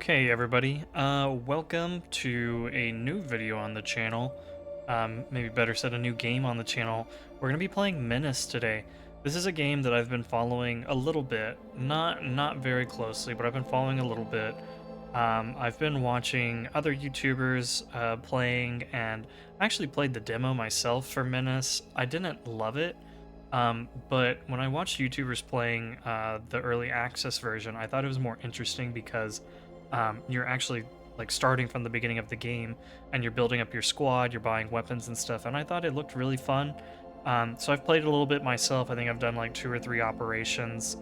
Okay, everybody, welcome to a new video on the channel. Maybe better said, a new game on the channel. We're gonna be playing Menace today. This is a game that I've been following a little bit, not very closely, but I've been following a little bit. I've been watching other YouTubers playing, and I actually played the demo myself for Menace. I didn't love it, but when I watched YouTubers playing the early access version, I thought it was more interesting because you're actually like starting from the beginning of the game and you're building up your squad, you're buying weapons and stuff, and I thought it looked really fun. So I've played it a little bit myself. I think I've done like 2 or 3 operations,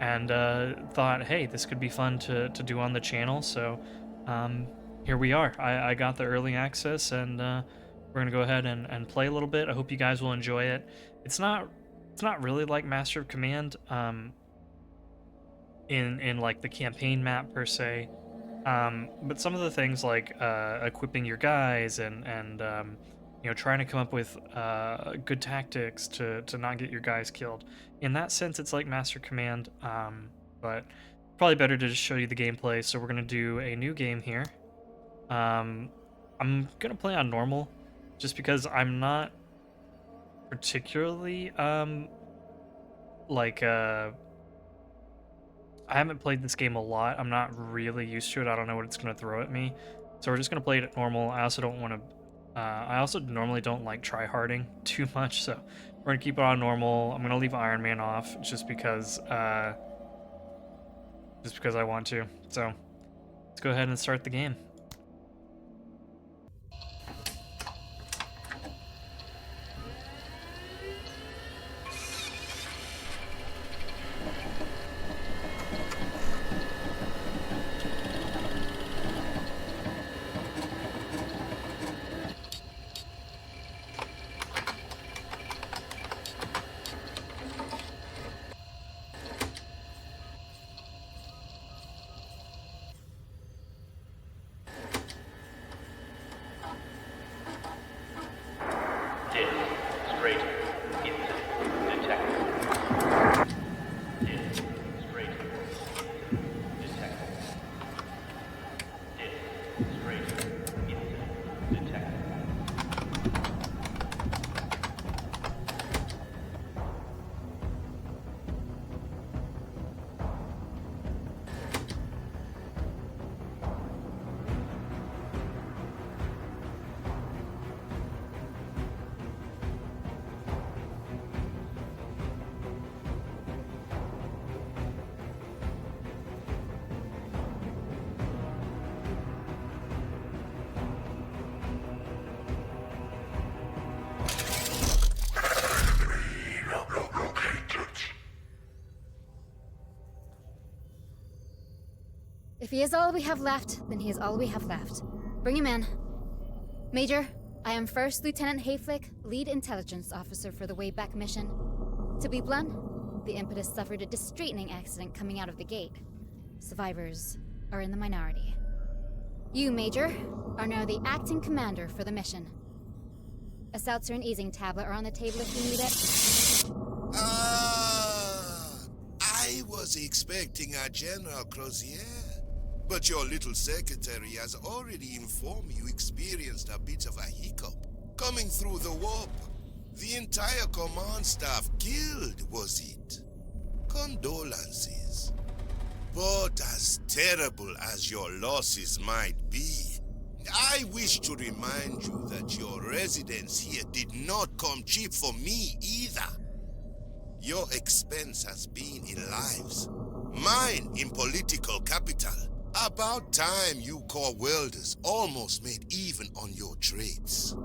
and thought, hey, this could be fun to do on the channel. So um, here we are. I got the early access, and we're gonna go ahead and play a little bit. I hope you guys will enjoy it. It's not really like Master of Command. In like the campaign map per se, but some of the things like equipping your guys and trying to come up with good tactics to not get your guys killed, in that sense it's like Master Command, but probably better to just show you the gameplay. So we're gonna do a new game here. I'm gonna play on normal just because I'm not particularly like I haven't played this game a lot. I'm not really used to it. I don't know what it's going to throw at me. So we're just going to play it at normal. I also don't want to... I also normally don't like try-harding too much, so we're going to keep it on normal. I'm going to leave Iron Man off just because I want to. So let's go ahead and start the game. If he is all we have left, then he is all we have left. Bring him in. Major, I am First Lieutenant Hayflick, Lead Intelligence Officer for the Wayback Mission. To be blunt, the Impetus suffered a distracting accident coming out of the gate. Survivors are in the minority. You, Major, are now the acting commander for the mission. A seltzer and easing tablet are on the table if you need it. I was expecting a General Crozier. But your little secretary has already informed me you experienced a bit of a hiccup coming through the warp. The entire command staff killed, was it? Condolences. But as terrible as your losses might be, I wish to remind you that your residence here did not come cheap for me either. Your expense has been in lives, mine in political capital. About time you core welders almost made even on your trades.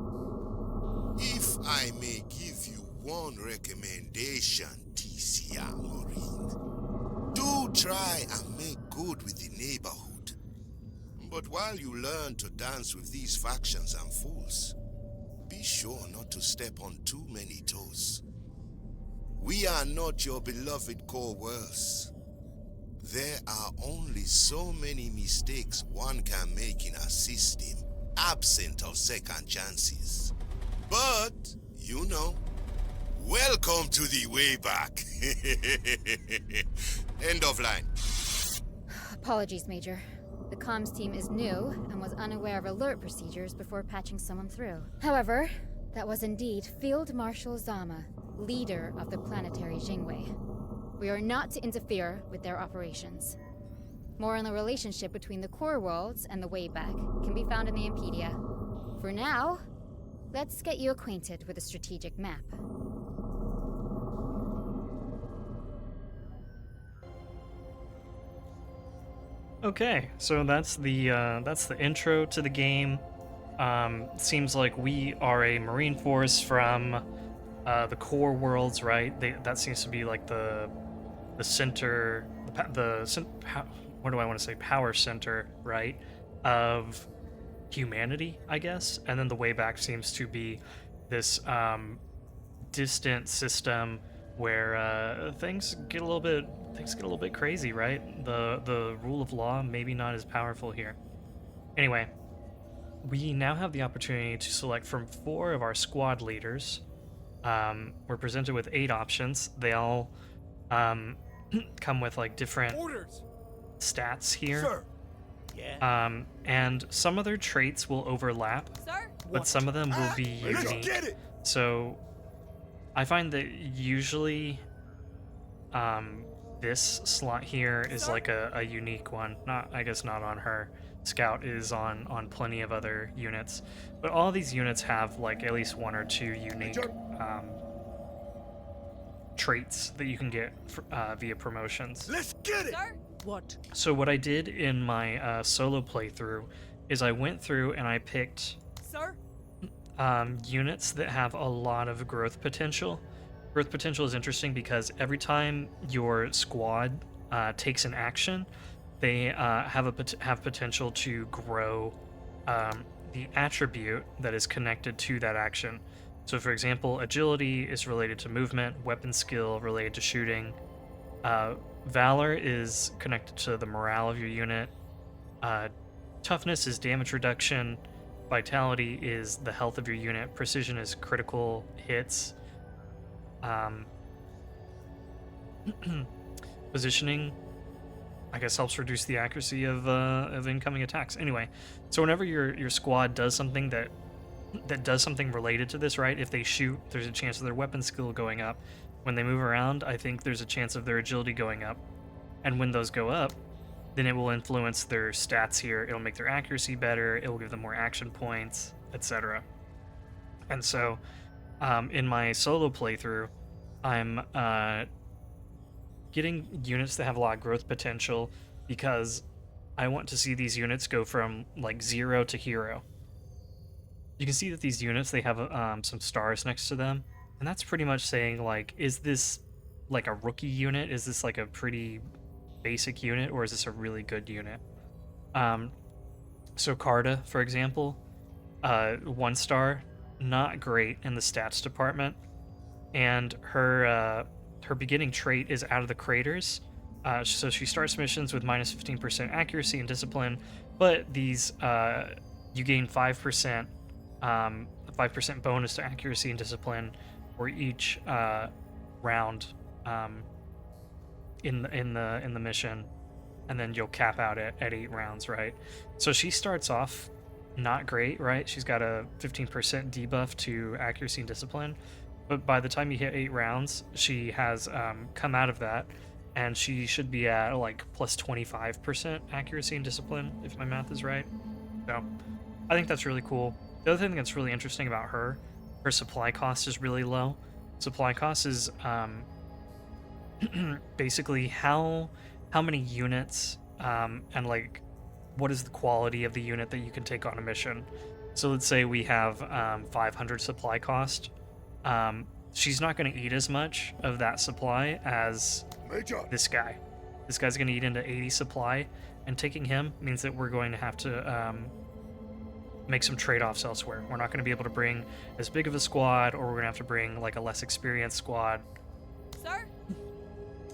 If I may give you one recommendation, TCR Marine, do try and make good with the neighborhood. But while you learn to dance with these factions and fools, be sure not to step on too many toes. We are not your beloved core worlds. There are only so many mistakes one can make in a system, absent of second chances. But, you know, welcome to the way back. End of line. Apologies, Major. The comms team is new and was unaware of alert procedures before patching someone through. However, that was indeed Field Marshal Zama, leader of the planetary Jingwei. We are not to interfere with their operations. More on the relationship between the core worlds and the Wayback can be found in the Impedia. For now, let's get you acquainted with the strategic map. Okay, so that's the intro to the game. Seems like we are a Marine Force from the core worlds, right? That seems to be like the center, what do I want to say? Power center, right? Of humanity, I guess. And then the Wayback seems to be this distant system where things get a little bit crazy, right? The rule of law maybe not as powerful here. Anyway, we now have the opportunity to select from 4 of our squad leaders. We're presented with 8 options. They all come with like different stats here. Sir. Yeah. And some of their traits will overlap, Sir? but some of them will be Let's unique. get it. So I find that usually this slot here is like a unique one. I guess not on her. Scout is on plenty of other units, but all these units have like at least 1 or 2 unique traits that you can get via promotions. Let's get it. Sir? What? So what I did in my solo playthrough is I went through and I picked Sir? units that have a lot of growth potential. Growth potential is interesting because every time your squad takes an action, they have potential to grow the attribute that is connected to that action. So for example, agility is related to movement, weapon skill related to shooting, valor is connected to the morale of your unit, toughness is damage reduction, vitality is the health of your unit, precision is critical hits, positioning, I guess, helps reduce the accuracy of incoming attacks. Anyway, so whenever your squad does something that does something related to this, right? If they shoot, there's a chance of their weapon skill going up. When they move around, I think there's a chance of their agility going up. And when those go up, then it will influence their stats here. It'll make their accuracy better. It will give them more action points, etc. And so, in my solo playthrough, I'm getting units that have a lot of growth potential because I want to see these units go from like 0 to hero. You can see that these units, they have some stars next to them, and that's pretty much saying like, is this like a rookie unit? Is this like a pretty basic unit, or is this a really good unit? So Carta, for example, 1 star, not great in the stats department, and her beginning trait is Out of the Craters. So she starts missions with minus 15% accuracy and discipline, but these you gain 5%. 5% bonus to accuracy and discipline for each round in the mission, and then you'll cap out at 8 rounds, right? So she starts off not great, right? She's got a 15% debuff to accuracy and discipline, but by the time you hit 8 rounds, she has come out of that, and she should be at like plus 25% accuracy and discipline, if my math is right. So I think that's really cool. The other thing that's really interesting about her supply cost is really low. Supply cost is basically how many units and like what is the quality of the unit that you can take on a mission. So let's say we have 500 supply cost. She's not going to eat as much of that supply as this guy. This guy's going to eat into 80 supply, and taking him means that we're going to have to make some trade-offs elsewhere. We're not going to be able to bring as big of a squad, or we're going to have to bring like a less experienced squad. Sir?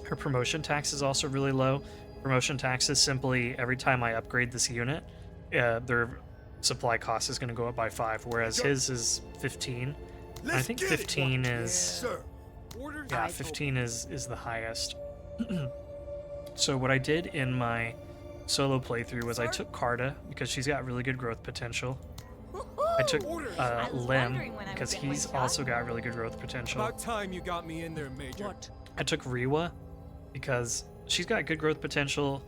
Her promotion tax is also really low. Promotion tax is simply every time I upgrade this unit, their supply cost is going to go up by 5, whereas his is 15. And I think 15 is... Yeah, 15 is the highest. So what I did in my solo playthrough was I took Carta because she's got really good growth potential. I took I was Lim wondering when I would because get my he's shot. also got really good growth potential. About time you got me in there, Major. What? I took Riwa because she's got good growth potential,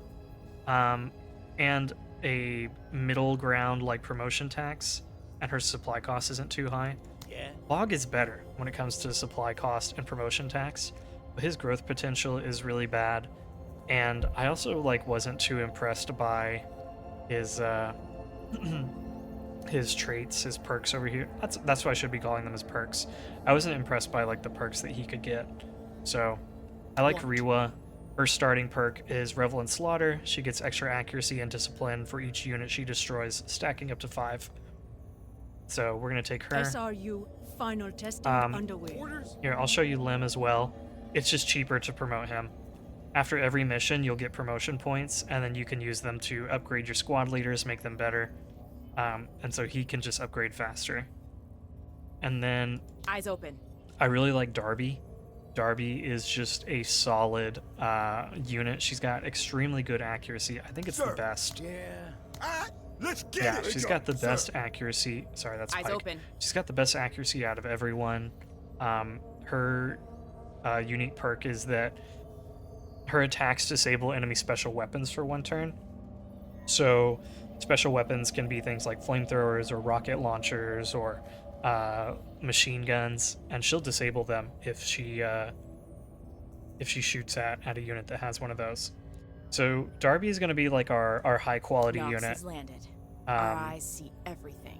and a middle ground like promotion tax, and her supply cost isn't too high. Yeah. Bog is better when it comes to supply cost and promotion tax, but his growth potential is really bad. And I also like wasn't too impressed by his his traits, his perks over here. That's why I should be calling them as perks. I wasn't impressed by like the perks that he could get. So I like What? Riwa. Her starting perk is Revel and Slaughter. She gets extra accuracy and discipline for each unit she destroys, stacking up to 5. So we're gonna take her. SRU final testing underway. Here, I'll show you Lim as well. It's just cheaper to promote him. After every mission, you'll get promotion points, and then you can use them to upgrade your squad leaders, make them better. And so he can just upgrade faster. And then Eyes open. I really like Darby. Darby is just a solid unit. She's got extremely good accuracy. I think it's the best. Yeah. Let's get Yeah, it. she's got the best accuracy. Sorry, that's Eyes Pike. open. She's got the best accuracy out of everyone. Her unique perk is that her attacks disable enemy special weapons for 1 turn. So special weapons can be things like flamethrowers or rocket launchers or machine guns, and she'll disable them if she shoots at a unit that has one of those. So Darby is going to be like our high quality Nox unit. has landed. Our eyes see everything.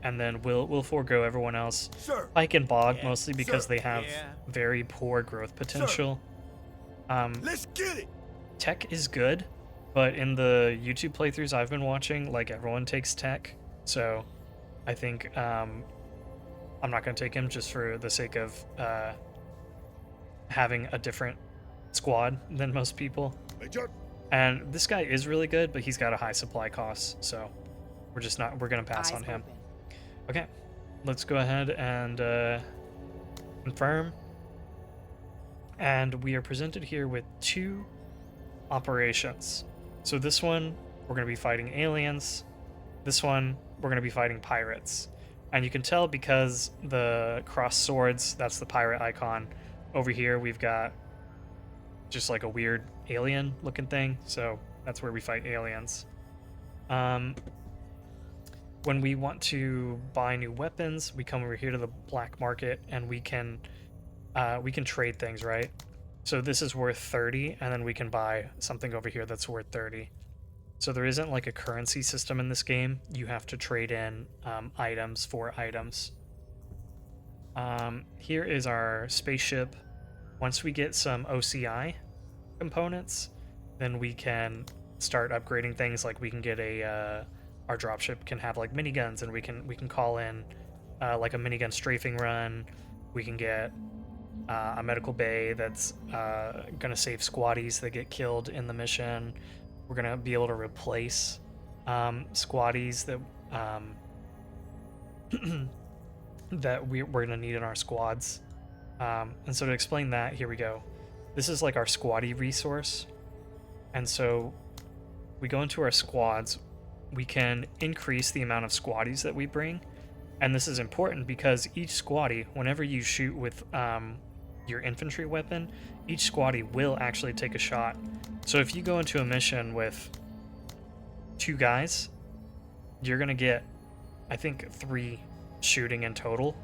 And then we'll forego everyone else. Sir. Pike and Bog Yeah, mostly because sir. they have Yeah. very poor growth potential. Let's get it. Tech is good, but in the YouTube playthroughs I've been watching, like everyone takes Tech. So I think I'm not going to take him just for the sake of having a different squad than most people. Major. And this guy is really good, but he's got a high supply cost, so we're going to pass Eyes on him. open. Okay, let's go ahead and confirm. And we are presented here with 2 operations. So this one, we're going to be fighting aliens. This one, we're going to be fighting pirates. And you can tell because the cross swords, that's the pirate icon. Over here, we've got just like a weird alien looking thing. So that's where we fight aliens. When we want to buy new weapons, we come over here to the black market and we can trade things, right? So this is worth 30, and then we can buy something over here that's worth 30. So there isn't like a currency system in this game. You have to trade in items for items. Here is our spaceship. Once we get some OCI components, then we can start upgrading things. Like we can get our dropship can have like miniguns, and we can call in like a minigun strafing run. We can get a medical bay that's gonna save squaddies that get killed in the mission. We're gonna be able to replace squaddies that that we're gonna need in our squads. And so to explain that, here we go. This is like our squaddie resource, and so we go into our squads. We can increase the amount of squaddies that we bring, and this is important because each squaddie, whenever you shoot with your infantry weapon, each squaddie will actually take a shot. So if you go into a mission with 2 guys, you're gonna get, I think, 3 shooting in total,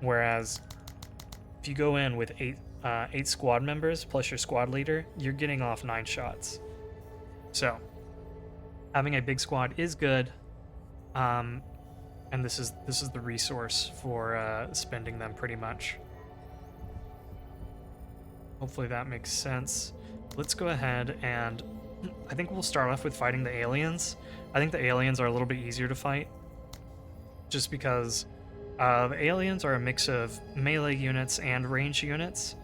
whereas if you go in with 8 squad members plus your squad leader, you're getting off 9 shots. So having a big squad is good, and this is the resource for spending them pretty much. Hopefully that makes sense. Let's go ahead and I think we'll start off with fighting the aliens. I think the aliens are a little bit easier to fight, just because the aliens are a mix of melee units and range units,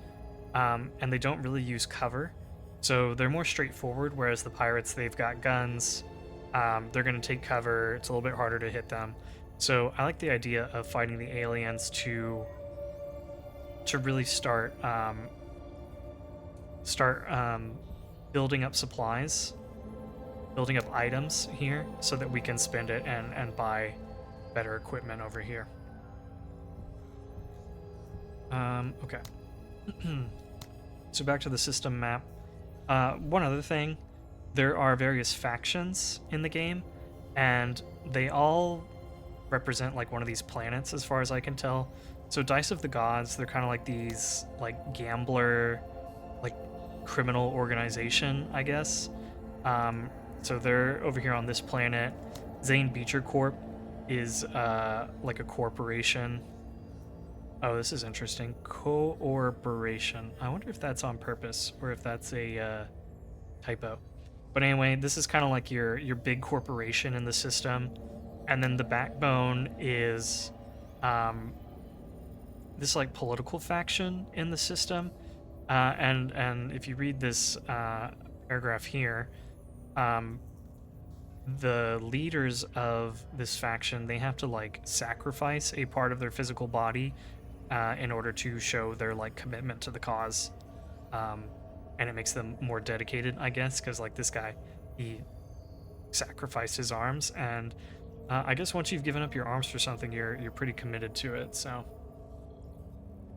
and they don't really use cover, so they're more straightforward, whereas the pirates, they've got guns. They're going to take cover. It's a little bit harder to hit them. So I like the idea of fighting the aliens to really start building up supplies, building up items here so that we can spend it and buy better equipment over here. Okay. So back to the system map. One other thing, there are various factions in the game, and they all represent like one of these planets as far as I can tell. So Dice of the Gods, they're kind of like these like gambler, like criminal organization, I guess. So they're over here on this planet. Zane Beecher Corp is like a corporation. Oh, this is interesting. Cooperation. I wonder if that's on purpose or if that's a typo. But anyway, this is kind of like your big corporation in the system. And then the backbone is this like political faction in the system. And if you read this paragraph here, the leaders of this faction, they have to like sacrifice a part of their physical body in order to show their like commitment to the cause, and it makes them more dedicated, I guess, because like this guy, he sacrificed his arms, and I guess once you've given up your arms for something, you're pretty committed to it. So,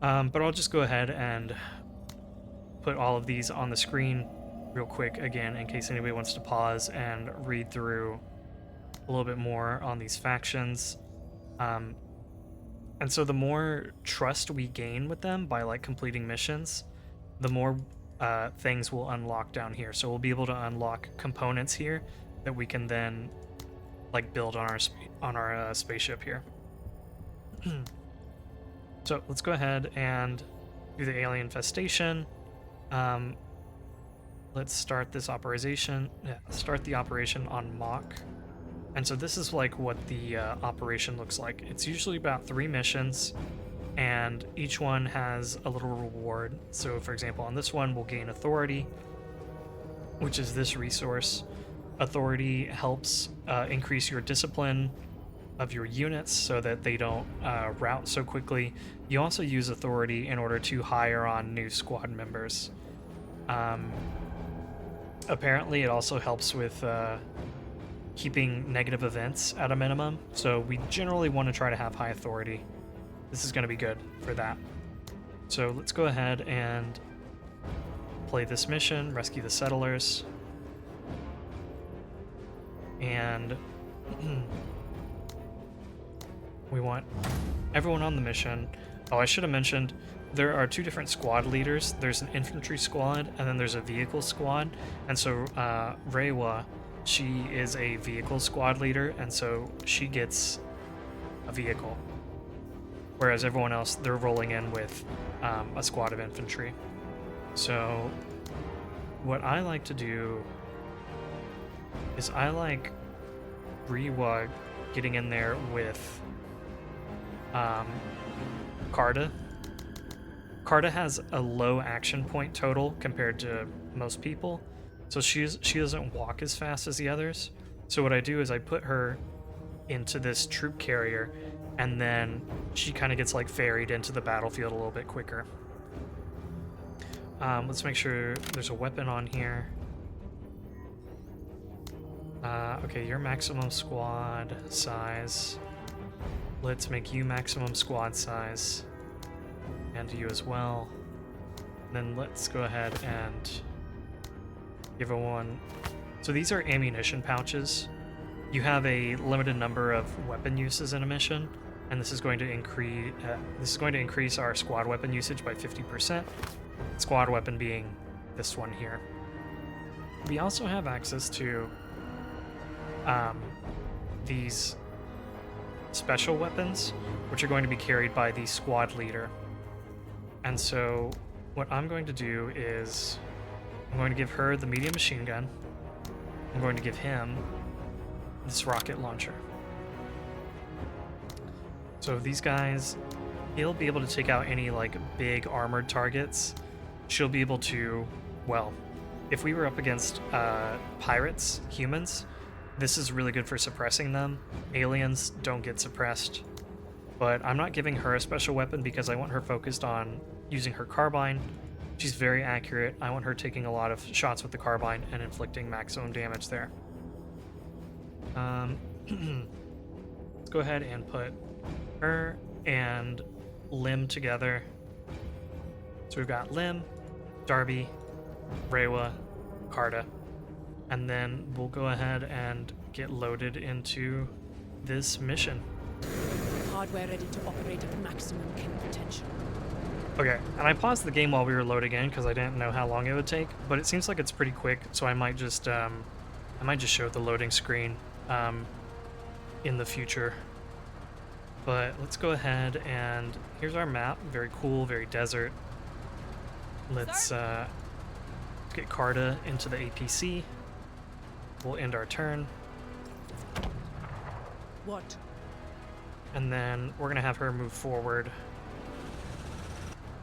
but I'll just go ahead and put all of these on the screen real quick again, in case anybody wants to pause and read through a little bit more on these factions. And so the more trust we gain with them by like completing missions, the more things will unlock down here. So we'll be able to unlock components here that we can then like build on our spaceship here. So let's go ahead and do the alien infestation. Let's start this operation. Yeah, start the operation on Mach. And so this is like what the operation looks like. It's usually about 3 missions, and each one has a little reward. So for example, on this one, we'll gain authority, which is this resource. Authority helps increase your discipline of your units so that they don't rout so quickly. You also use authority in order to hire on new squad members. Apparently it also helps with keeping negative events at a minimum, so we generally want to try to have high authority. This is going to be good for that. So let's go ahead and play this mission, rescue the settlers. And we want everyone on the mission. Oh, I should have mentioned, there are 2 different squad leaders. There's an infantry squad, and then there's a vehicle squad. And so Reiwa, she is a vehicle squad leader, and so she gets a vehicle. Whereas everyone else, they're rolling in with a squad of infantry. So what I like to do is I like Reiwa getting in there with Carta. Carta has a low action point total compared to most people, so she doesn't walk as fast as the others. So what I do is I put her into this troop carrier, and then she kind of gets like ferried into the battlefield a little bit quicker. Let's make sure there's a weapon on here. Okay, your maximum squad size. Let's make you maximum squad size. And you as well. And then let's go ahead and give everyone. So these are ammunition pouches. You have a limited number of weapon uses in a mission, and this is going to increase our squad weapon usage by 50%. Squad weapon being this one here. We also have access to these special weapons, which are going to be carried by the squad leader. And so what I'm going to do is I'm going to give her the medium machine gun. I'm going to give him this rocket launcher. So these guys, he'll be able to take out any like big armored targets. She'll be able to, well, if we were up against pirates, humans, this is really good for suppressing them. Aliens don't get suppressed. But I'm not giving her a special weapon because I want her focused on using her carbine She's very accurate. I want her taking a lot of shots with the carbine and inflicting maximum damage there. Let's go ahead and put her and Lim together. So we've got Lim, Darby, Rewa, Carta, and then we'll go ahead and get loaded into this mission. Hardware ready to operate at maximum kill potential. Okay, and I paused the game while we were loading in because I didn't know how long it would take, but it seems like it's pretty quick, so I might just show the loading screen in the future. But let's go ahead and here's our map. Very cool, very desert. Let's get Carta into the APC. We'll end our turn. What? And then we're gonna have her move forward.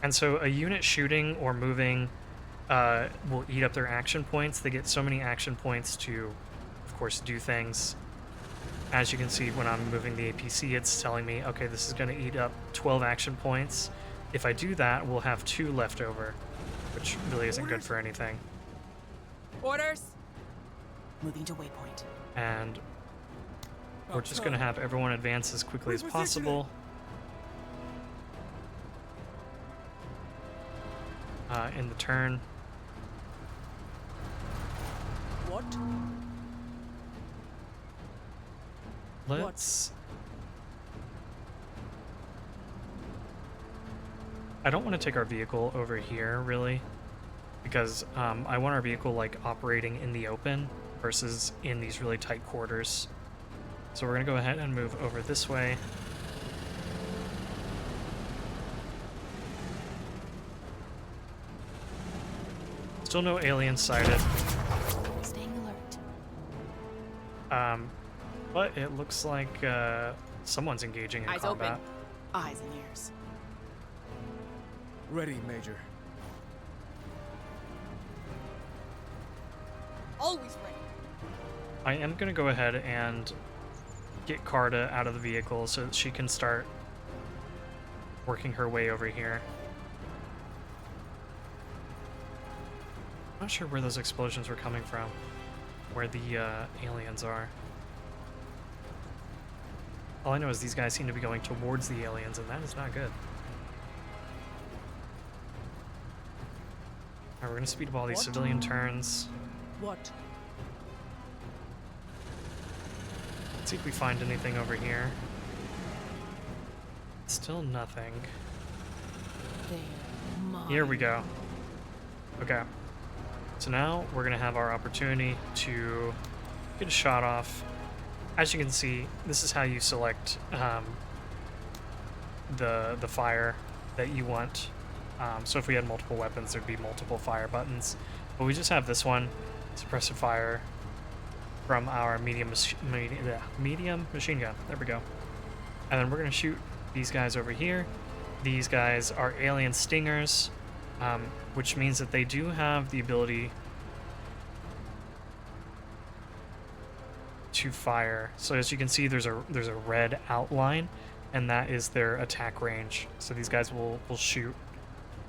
And so a unit shooting or moving will eat up their action points. They get so many action points to, of course, do things. As you can see, when I'm moving the APC, it's telling me, okay, this is gonna eat up 12 action points. If I do that, we'll have 2 left over, which really isn't good for anything. Orders. Moving to waypoint. And we're just gonna have everyone advance as quickly as possible. In the turn. What? Let's... I don't want to take our vehicle over here, really, because I want our vehicle, like, operating in the open versus in these really tight quarters. So we're going to go ahead and move over this way. Still no aliens sighted. Staying alert. But it looks like someone's engaging in Eyes combat. open. Eyes and ears. Ready, Major. Always ready. I am going to go ahead and get Carta out of the vehicle so that she can start working her way over here. I'm not sure where those explosions were coming from, where the aliens are. All I know is these guys seem to be going towards the aliens, and that is not good. Alright, we're going to speed up all these civilian turns. What? Let's see if we find anything over here. Still nothing. Here we go. Okay. So now we're going to have our opportunity to get a shot off. As you can see, this is how you select the fire that you want. So if we had multiple weapons, there'd be multiple fire buttons. But we just have this one, suppressive fire, from our medium machine gun. There we go. And then we're going to shoot these guys over here. These guys are alien stingers, which means that they do have the ability to fire. So as you can see, there's a red outline, and that is their attack range. So these guys will shoot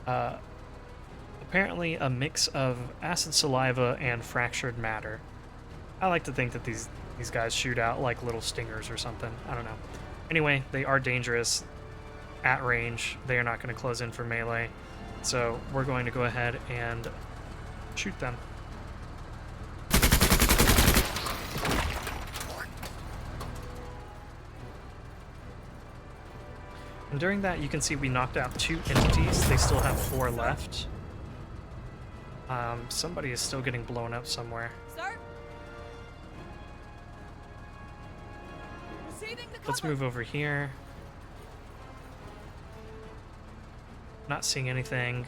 apparently a mix of acid saliva and fractured matter. I like to think that these guys shoot out like little stingers or something. I don't know. Anyway, they are dangerous at range. They are not going to close in for melee. So we're going to go ahead and shoot them. And during that, you can see we knocked out 2 entities. They still have 4 left. Somebody is still getting blown up somewhere. Sir. Receiving the Let's move over here. Not seeing anything.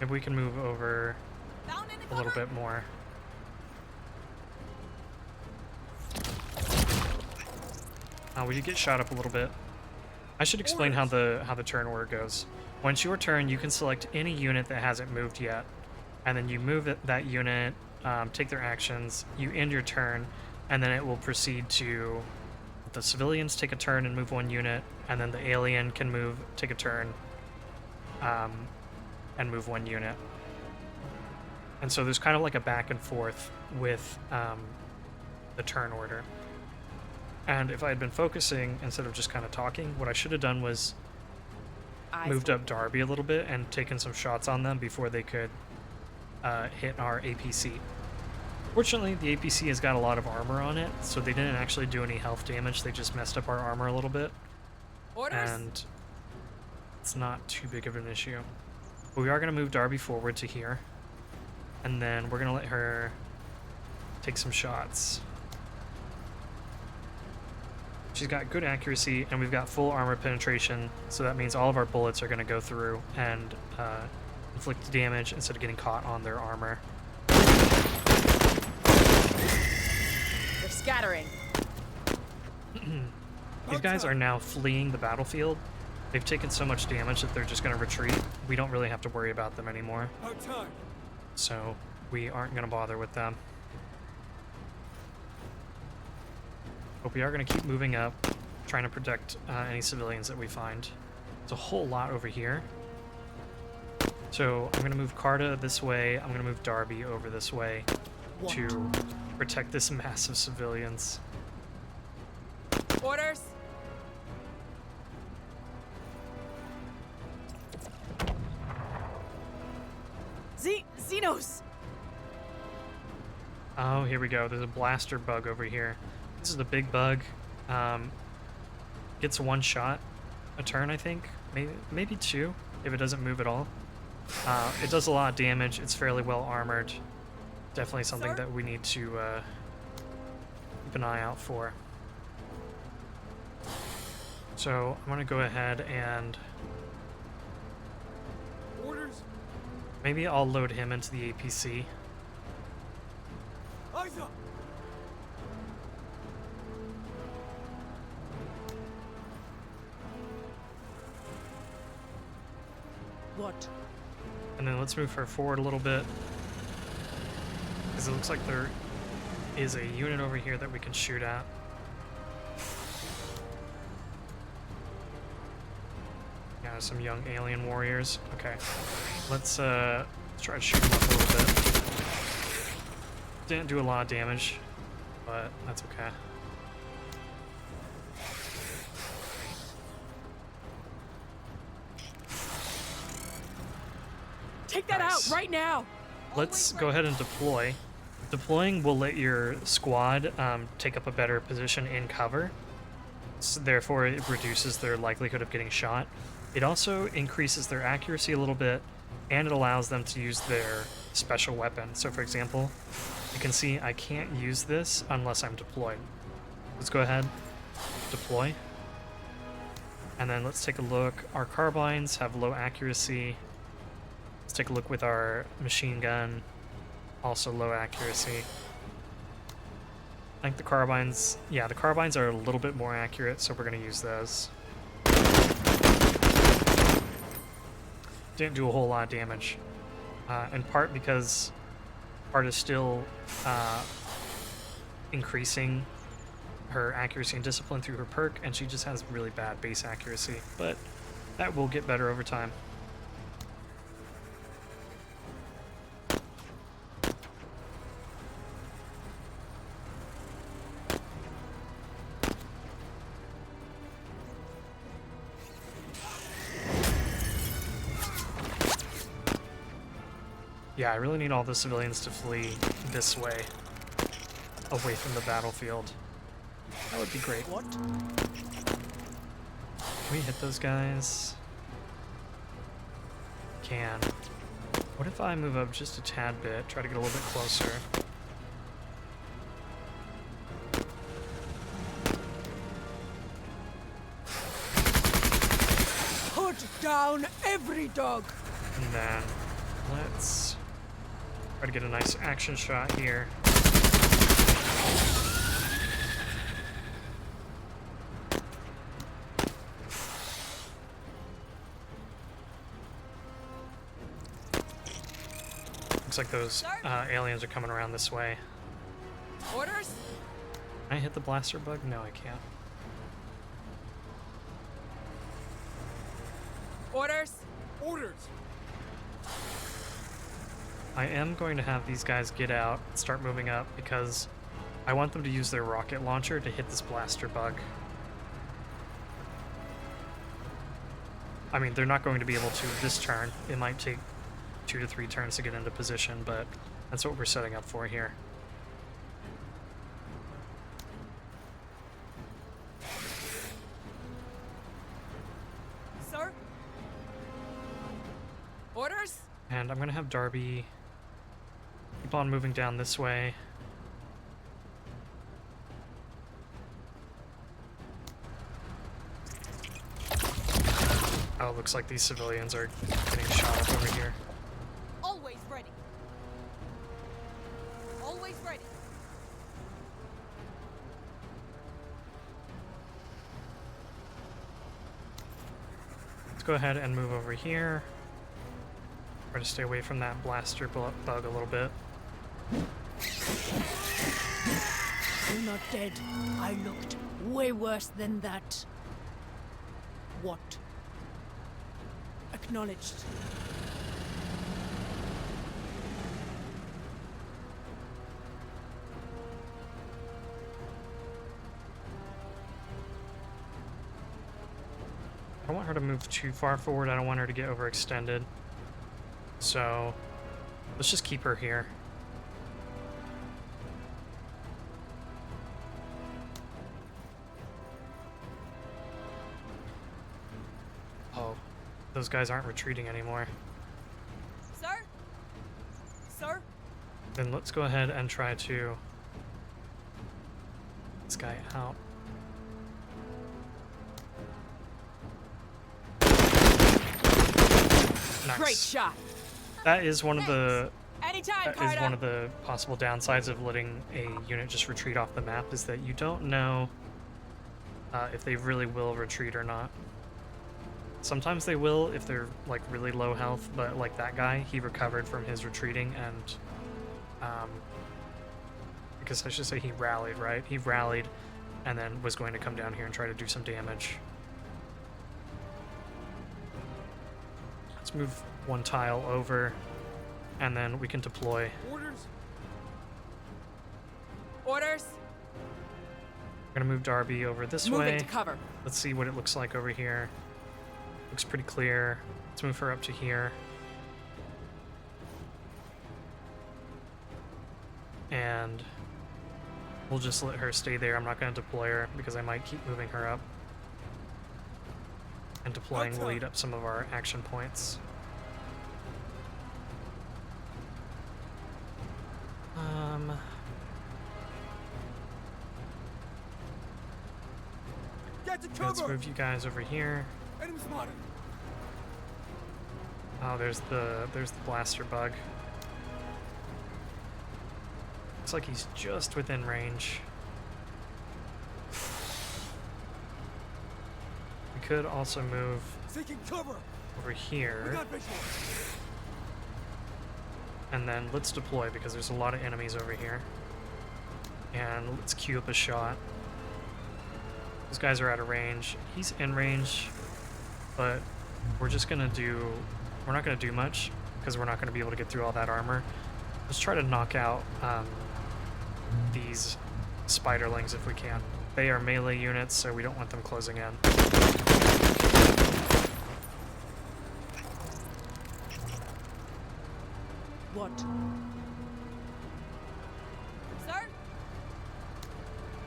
Maybe we can move over a little bit more. We did get shot up a little bit. I should explain how the turn order goes. Once your turn, you can select any unit that hasn't moved yet, and then you move that unit, take their actions, you end your turn, and then it will proceed to the civilians take a turn and move 1 unit, and then the alien can move, take a turn, and move 1 unit. And so there's kind of like a back and forth with the turn order. And if I had been focusing instead of just kind of talking, what I should have done was moved up Darby a little bit and taken some shots on them before they could hit our APC. Fortunately, the APC has got a lot of armor on it, so they didn't actually do any health damage. They just messed up our armor a little bit. Orders? And it's not too big of an issue. But we are going to move Darby forward to here. And then we're going to let her take some shots. She's got good accuracy, and we've got full armor penetration, so that means all of our bullets are going to go through and inflict damage instead of getting caught on their armor. They're scattering. These guys are now fleeing the battlefield. They've taken so much damage that they're just going to retreat. We don't really have to worry about them anymore. So we aren't going to bother with them. But we are going to keep moving up, trying to protect any civilians that we find. There's a whole lot over here. So I'm going to move Carta this way. I'm going to move Darby over this way to protect this mass of civilians. Orders? Xenos! Oh, here we go. There's a blaster bug over here. This is the big bug. Gets 1 shot a turn, I think. Maybe 2, if it doesn't move at all. It does a lot of damage. It's fairly well armored. Definitely something that we need to keep an eye out for. So I'm gonna go ahead and Orders? maybe I'll load him into the APC. Eyes up! What? And then let's move her forward a little bit. Because it looks like there is a unit over here that we can shoot at. Yeah, some young alien warriors. Okay. Let's try to shoot them up a little bit. Didn't do a lot of damage, but that's okay. Take that Nice. out right now! Let's go ahead and deploy. Deploying will let your squad take up a better position in cover. So therefore, it reduces their likelihood of getting shot. It also increases their accuracy a little bit, and it allows them to use their special weapon. So for example, you can see I can't use this unless I'm deployed. Let's go ahead, deploy. And then let's take a look. Our carbines have low accuracy. Let's take a look with our machine gun, also low accuracy. I think the carbines, yeah, the carbines are a little bit more accurate, so we're going to use those. Didn't do a whole lot of damage, in part because part is still increasing her accuracy and discipline through her perk, and she just has really bad base accuracy, but that will get better over time. Yeah, I really need all the civilians to flee this way, away from the battlefield. That would be great. What? Can we hit those guys? Can. What if I move up just a tad bit, try to get a little bit closer? Put down every dog! And then let's try to get a nice action shot here. Looks like those aliens are coming around this way. Orders? Can I hit the blaster bug? No, I can't. Orders. Orders. I am going to have these guys get out and start moving up because I want them to use their rocket launcher to hit this blaster bug. I mean, they're not going to be able to this turn. It might take 2 to 3 turns to get into position, but that's what we're setting up for here. Sir. Orders. And I'm going to have Darby keep on moving down this way. Oh, it looks like these civilians are getting shot up over here. Always ready. Always ready. Let's go ahead and move over here. Try to stay away from that blaster bug a little bit. You're not dead. I looked way worse than that. What? Acknowledged. I don't want her to move too far forward. I don't want her to get overextended. So let's just keep her here. Oh, those guys aren't retreating anymore. Sir. Sir. Then let's go ahead and try to this guy out. Nice. Great shot. That is one of the Anytime, that Carter. is one of the possible downsides of letting a unit just retreat off the map, is that you don't know if they really will retreat or not. Sometimes they will if they're like really low health, but like that guy, he recovered from his retreating and because I should say he rallied, right? He rallied and then was going to come down here and try to do some damage. Let's move one tile over and then we can deploy. Orders. Orders. We're gonna move Darby over this Moving way. to cover. Let's see what it looks like over here. Looks pretty clear. Let's move her up to here. And we'll just let her stay there. I'm not going to deploy her because I might keep moving her up. And deploying will eat up some of our action points. Get to Let's cover. move you guys over here. Enemy spotted. Oh, there's the blaster bug. Looks like he's just within range. We could also move Taking cover. over We here, got visual. and then let's deploy because there's a lot of enemies over here. And let's queue up a shot. Those guys are out of range. He's in range, but we're just gonna do. We're not gonna do much because we're not gonna be able to get through all that armor. Let's try to knock out these spiderlings if we can. They are melee units, so we don't want them closing in. What? Sir.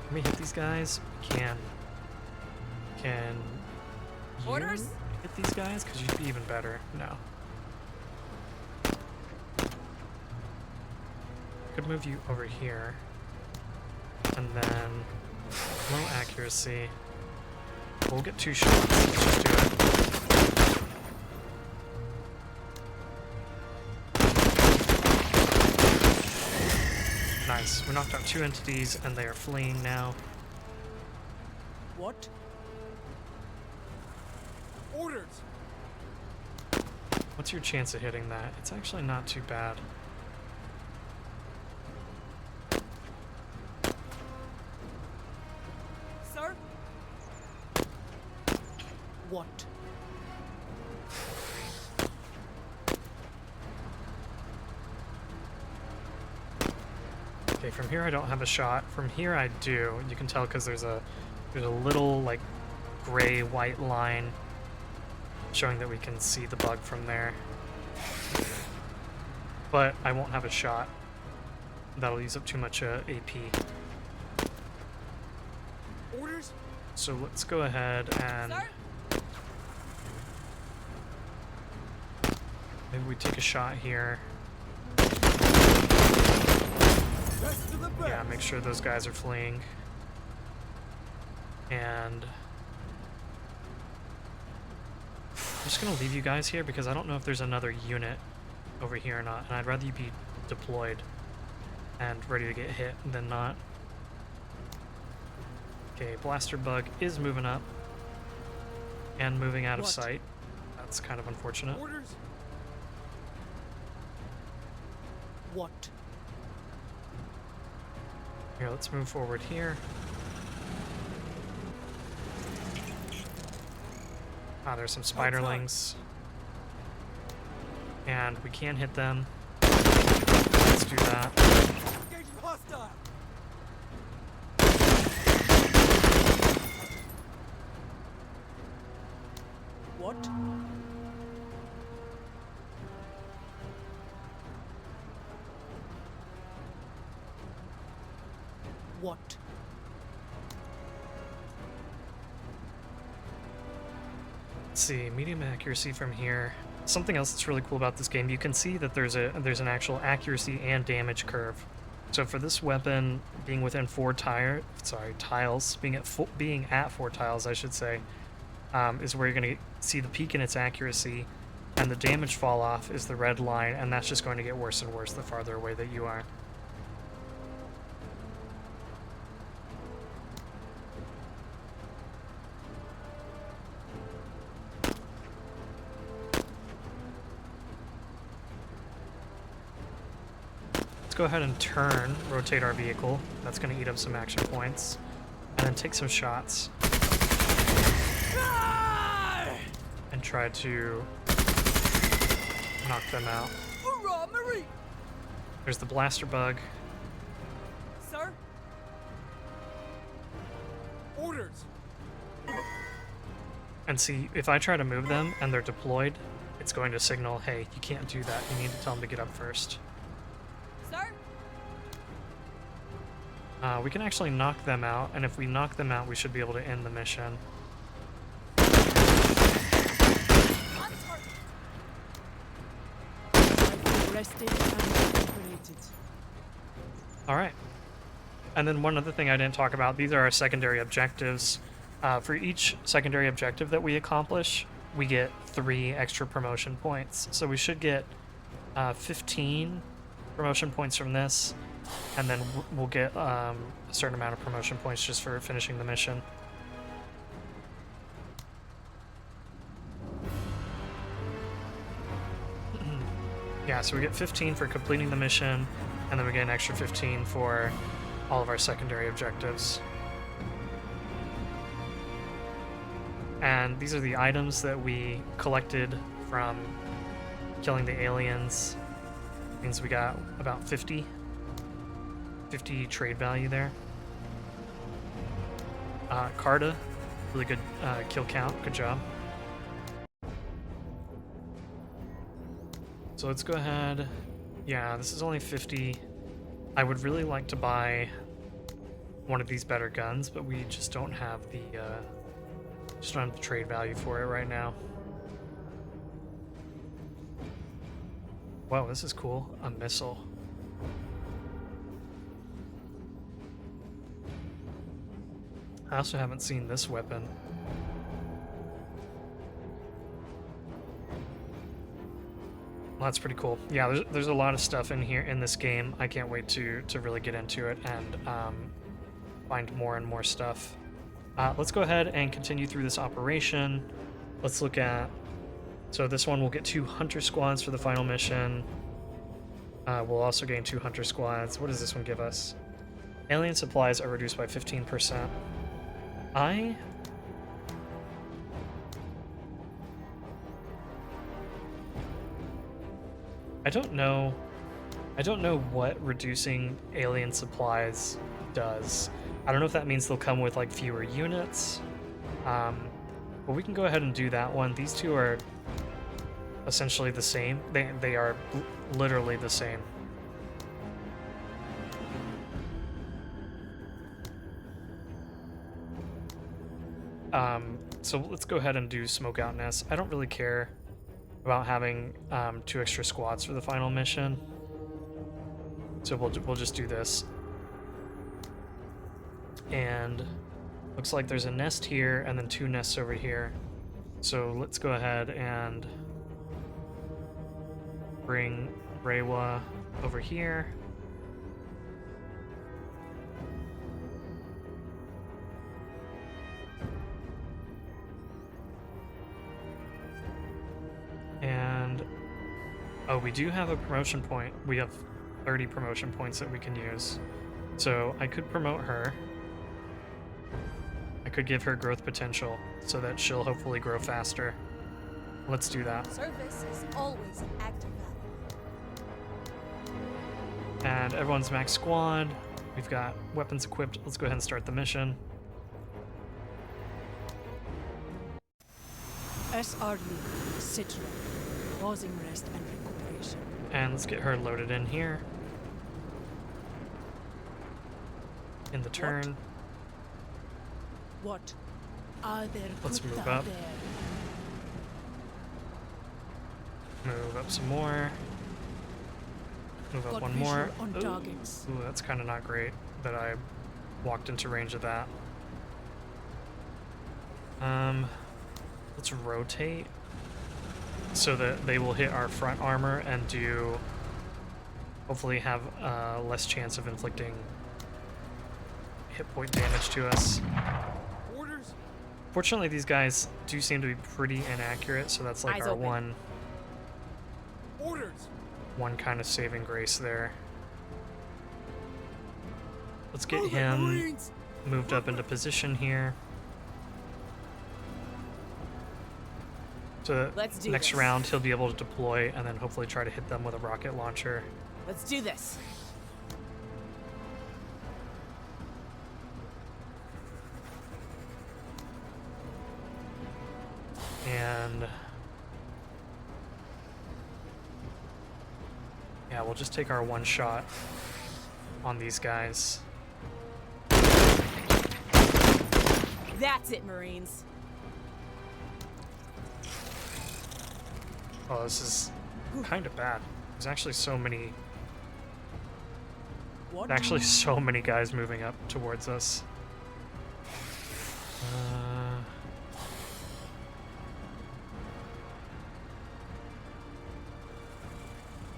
Can we hit these guys? We can. Can you Orders? hit these guys? Because you'd be even better. No. Could move you over here. And then low accuracy. We'll get 2 shots. Let's just do it. Nice. We knocked out 2 entities and they are fleeing now. What? Orders. What's your chance of hitting that? It's actually not too bad. Sir. What? Okay, from here I don't have a shot. From here I do. You can tell because there's a little like gray white line showing that we can see the bug from there. But I won't have a shot. That'll use up too much AP. Orders? So let's go ahead and Sir? maybe we take a shot here. Best to the best. Yeah, make sure those guys are fleeing. And I'm just gonna leave you guys here because I don't know if there's another unit over here or not, and I'd rather you be deployed and ready to get hit than not. Okay, blaster bug is moving up and moving out of What? sight. That's kind of unfortunate. Orders? What? Here, let's move forward here. Ah, there's some spiderlings. And we can hit them. Let's do that. Engaging hostile. What? What? Let's see, medium accuracy from here. Something else that's really cool about this game, you can see that there's an actual accuracy and damage curve. So for this weapon, being within tiles, being at 4 tiles, I should say, is where you're going to see the peak in its accuracy, and the damage fall off is the red line, and that's just going to get worse and worse the farther away that you are. Go ahead and rotate our vehicle. That's going to eat up some action points. And then take some shots. And try to knock them out. Hoorah, Marie! There's the blaster bug. Sir? Orders. And see, if I try to move them and they're deployed, it's going to signal, hey, you can't do that. You need to tell them to get up first. Sir? We can actually knock them out, and if we knock them out, we should be able to end the mission. On target. Arrested and operated. Alright. And then one other thing I didn't talk about, these are our secondary objectives. For each secondary objective that we accomplish, we get 3 extra promotion points. So we should get 15 promotion points from this, and then we'll get a certain amount of promotion points just for finishing the mission. Yeah, so we get 15 for completing the mission, and then we get an extra 15 for all of our secondary objectives. And these are the items that we collected from killing the aliens. Means we got about 50 trade value there. Carta, really good kill count, good job. So let's go ahead. Yeah, this is only 50. I would really like to buy one of these better guns, but we just don't have the trade value for it right now. Whoa, this is cool. A missile. I also haven't seen this weapon. Well, that's pretty cool. Yeah, there's a lot of stuff in here in this game. I can't wait to really get into it and find more and more stuff. Let's go ahead and continue through this operation. Let's look at... So this one will get 2 hunter squads for the final mission. We'll also gain 2 hunter squads. What does this one give us? Alien supplies are reduced by 15%. I don't know I don't know what reducing alien supplies does. I don't know if that means they'll come with like fewer units. But we can go ahead and do that one. These two are essentially the same. They are literally the same. So let's go ahead and do smoke out nests. I don't really care about having 2 extra squads for the final mission. So we'll just do this. And looks like there's a nest here and then 2 nests over here. So let's go ahead and bring Reiwa over here. And oh, we do have a promotion point. We have 30 promotion points that we can use. So I could promote her. I could give her growth potential so that she'll hopefully grow faster. Let's do that. Service is always an active value. And everyone's max squad. We've got weapons equipped. Let's go ahead and start the mission. SR Citron. Pausing rest and recuperation. And let's get her loaded in here. In the turn. What? Are there Let's good move out up. there? Move up some more. Move up Got one visual more. on targets. Ooh, that's kind of not great that I walked into range of that. Let's rotate so that they will hit our front armor and do hopefully have less chance of inflicting hit point damage to us. Orders. Fortunately, these guys do seem to be pretty inaccurate, so that's like Eyes our open. Orders. one kind of saving grace there. Let's get Move it, him Marines. moved up into position here. So that Let's do next this. round he'll be able to deploy and then hopefully try to hit them with a rocket launcher. Let's do this. And yeah, we'll just take our one shot on these guys. That's it, Marines. Oh, this is kind of bad. There's actually so many What? so many guys moving up towards us.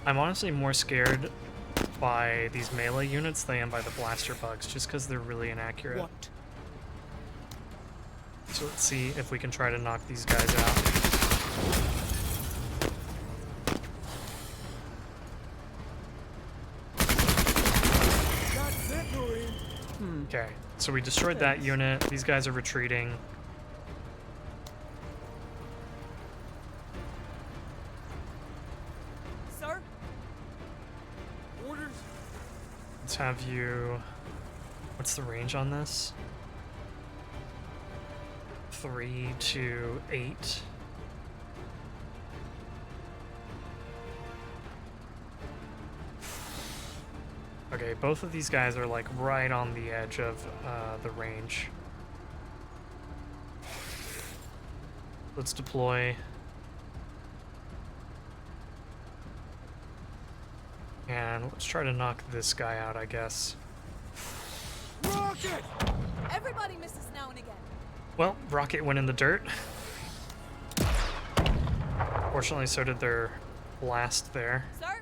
I'm honestly more scared by these melee units than I am by the blaster bugs, just because they're really inaccurate. What? So let's see if we can try to knock these guys out. That's it, Marine. Okay, so we destroyed that unit. These guys are retreating. Sir? Orders. Let's have you... What's the range on this? 3 to 8. Okay, both of these guys are like right on the edge of the range. Let's deploy. And let's try to knock this guy out, I guess. Rocket. Everybody misses now and again. Well, rocket went in the dirt. Fortunately, so did their blast there. Sir?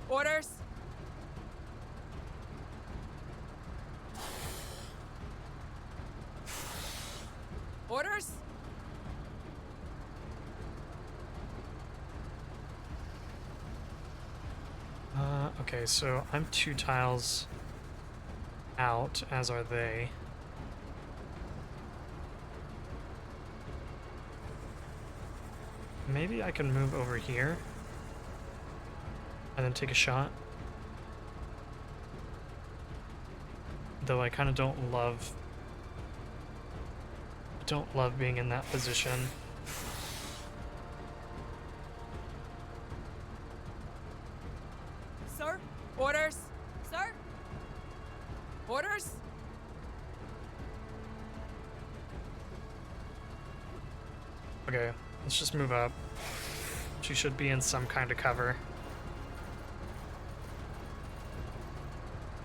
Orders? Orders? Okay, so I'm 2 tiles out, as are they. maybe I can move over here and then take a shot. Though I kind of don't love being in that position. Sir? Orders? Sir? Orders? Okay, let's just move up. She should be in some kind of cover.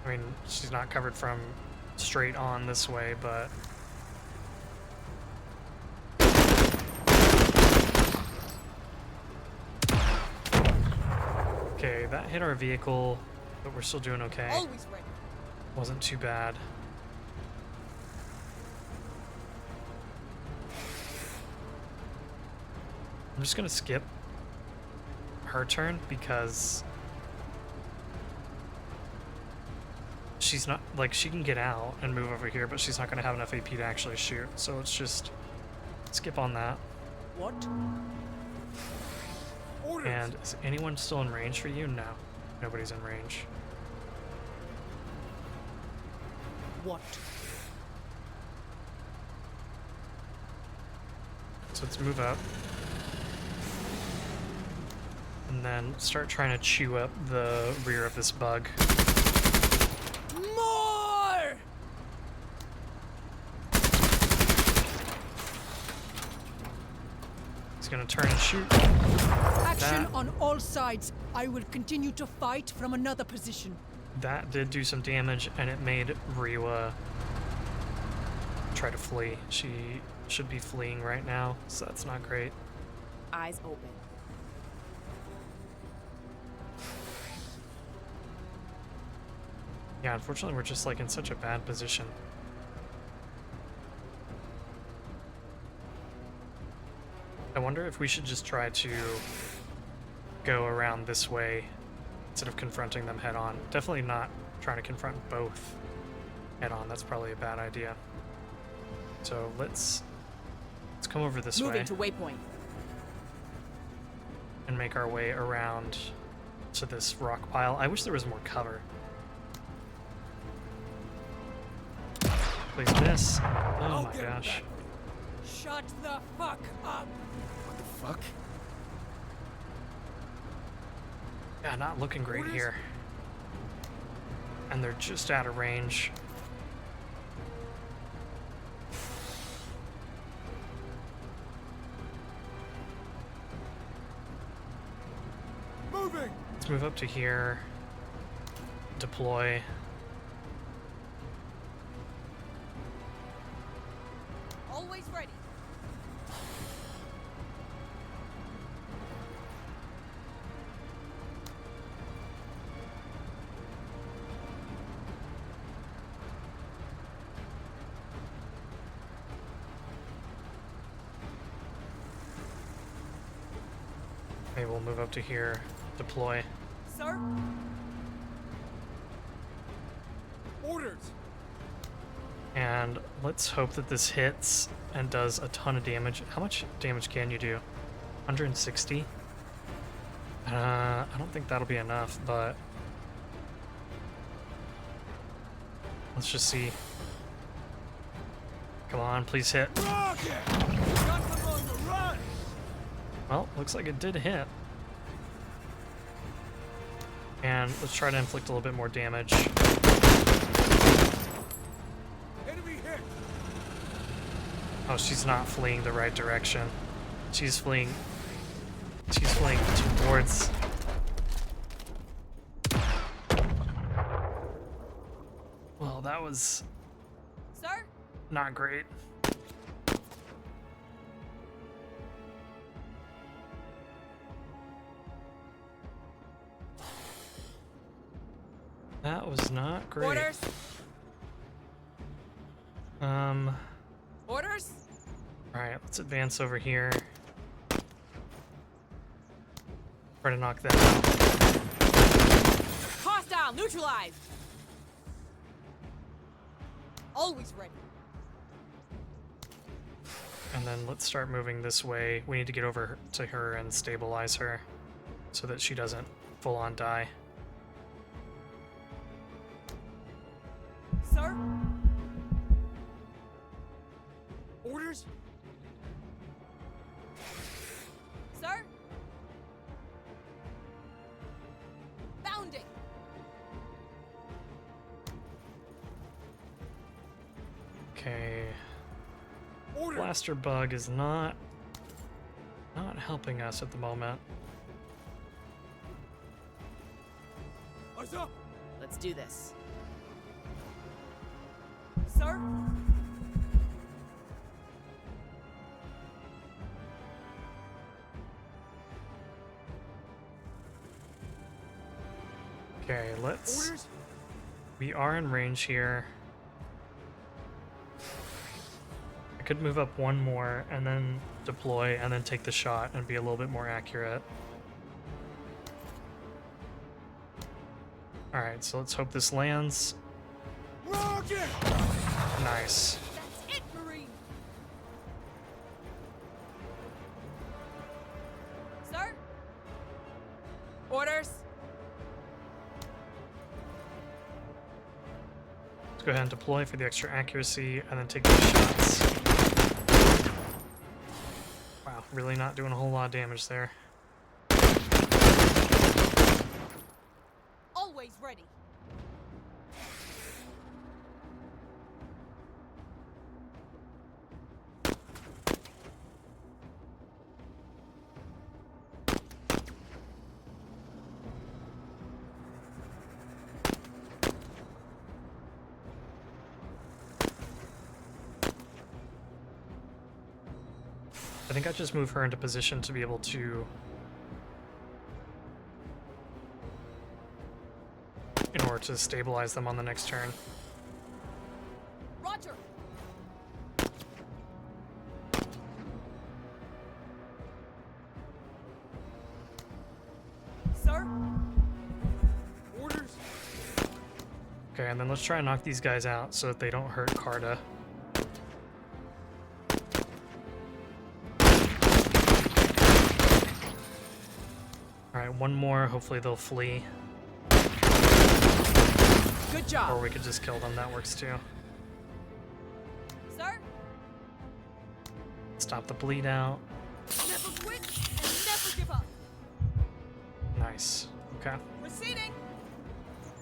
I mean, she's not covered from straight on this way, but... Okay, that hit our vehicle, but we're still doing okay. Always ready. Wasn't too bad. I'm just gonna skip her turn because she's not, like, she can get out and move over here, but she's not gonna have enough AP to actually shoot. So it's just skip on that. What? Orders. And is anyone still in range for you? No, nobody's in range. What? So let's move up. And then start trying to chew up the rear of this bug. More! He's gonna turn and shoot. Action That- on all sides. I will continue to fight from another position. That did do some damage, and it made Riwa try to flee. She should be fleeing right now, so that's not great. Eyes open. Yeah, unfortunately, we're just like in such a bad position. I wonder if we should just try to go around this way instead of confronting them head on. Definitely not trying to confront both head on. That's probably a bad idea. So let's come over this way Moving to waypoint. and make our way around to this rock pile. I wish there was more cover. Please miss. Oh I'll my get him gosh. back. Shut the fuck up! What the fuck? Yeah, not looking great Orders? here. And they're just out of range. Moving. Let's move up to here. Deploy. Always ready. Maybe we'll move up to here. Deploy. Sir? Orders. And let's hope that this hits and does a ton of damage. How much damage can you do? 160? I don't think that'll be enough, but let's just see. Come on, please hit. Rocket. Got them on the run. Well, looks like it did hit. And let's try to inflict a little bit more damage. Enemy hit. Oh, she's not fleeing the right direction. She's fleeing towards... Well, that was Sir? not great. That was not great. Orders? Um, Orders? alright, let's advance over here. Try to knock that out. Hostile, neutralized. Always ready. And then let's start moving this way. We need to get over to her and stabilize her so that she doesn't full on die. Sir? Orders? Sir? Bounding! Okay. Order! Blaster bug is not helping us at the moment. Eyes up! Let's do this. Sir? Okay, let's... Orders? We are in range here. I could move up one more and then deploy and then take the shot and be a little bit more accurate. Alright, so let's hope this lands. Rocket! Nice. That's it, Marine! Sir? Orders? Let's go ahead and deploy for the extra accuracy and then take those shots. Wow, really not doing a whole lot of damage there. Always ready. I think I just move her into position to be able to... in order to stabilize them on the next turn. Roger! Sir? Orders? Okay, and then let's try and knock these guys out so that they don't hurt Carta. Alright, one more. Hopefully they'll flee. Good job. Or we could just kill them. That works too. Sir? Stop the bleed out. Never quit and never give up. Nice. Okay. Proceeding.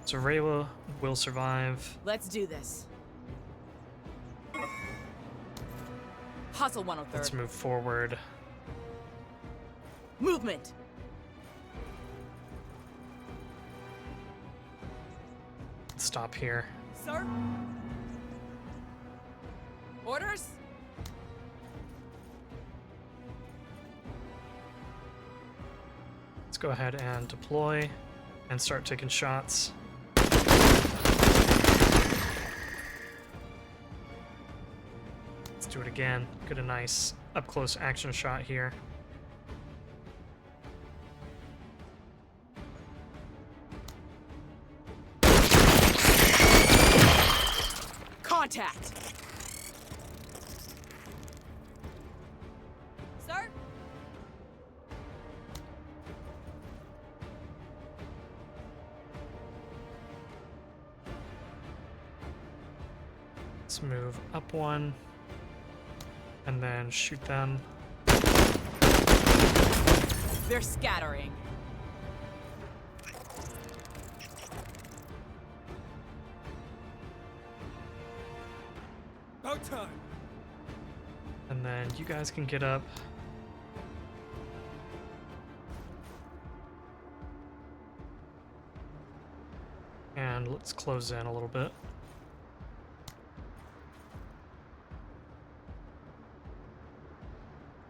So Rayla will survive. Let's do this. Hustle 103rd. Let's move forward. Movement. Stop here. Sir? Orders? Let's go ahead and deploy and start taking shots. Let's do it again. Get a nice up-close action shot here. Contact. Sir? Let's move up one and then shoot them. They're scattering. About time. And then you guys can get up. And let's close in a little bit.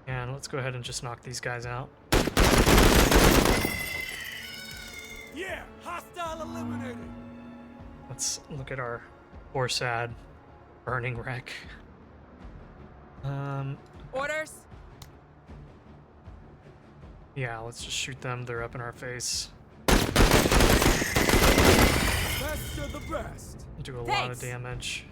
And let's go ahead and just knock these guys out. Yeah! Hostile eliminated! Let's look at our poor sad burning wreck. Orders? Yeah, let's just shoot them. They're up in our face. Best of the best! Do a lot of Thanks. damage.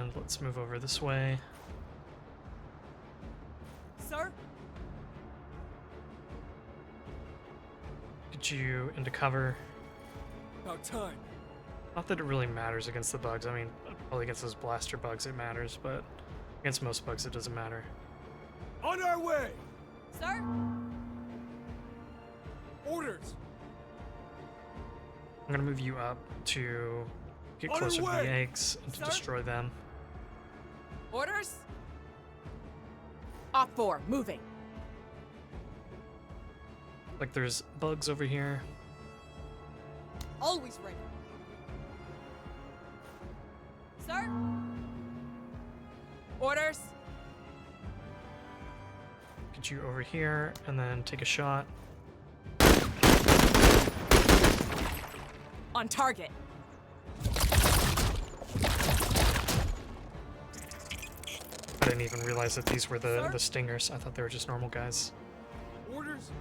And let's move over this way. Sir? Get you into cover. About time. Not that it really matters against the bugs. I mean, probably against those blaster bugs it matters, but against most bugs it doesn't matter. On our way! Sir? Orders! I'm gonna move you up to get On our closer to the way! eggs and to Sir? destroy them. Orders? Op 4, moving. Like there's bugs over here. Always ready. Sir? Orders? Get you over here and then take a shot. On target. I didn't even realize that these were the Sir? stingers. I thought they were just normal guys. Orders?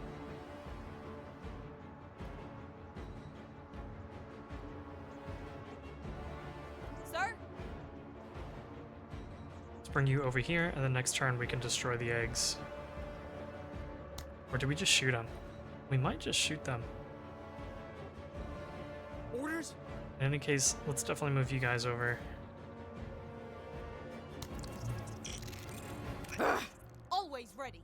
Sir? Let's bring you over here, and then next turn we can destroy the eggs. Or do we just shoot them? We might just shoot them. Orders? In any case, let's definitely move you guys over. Always ready.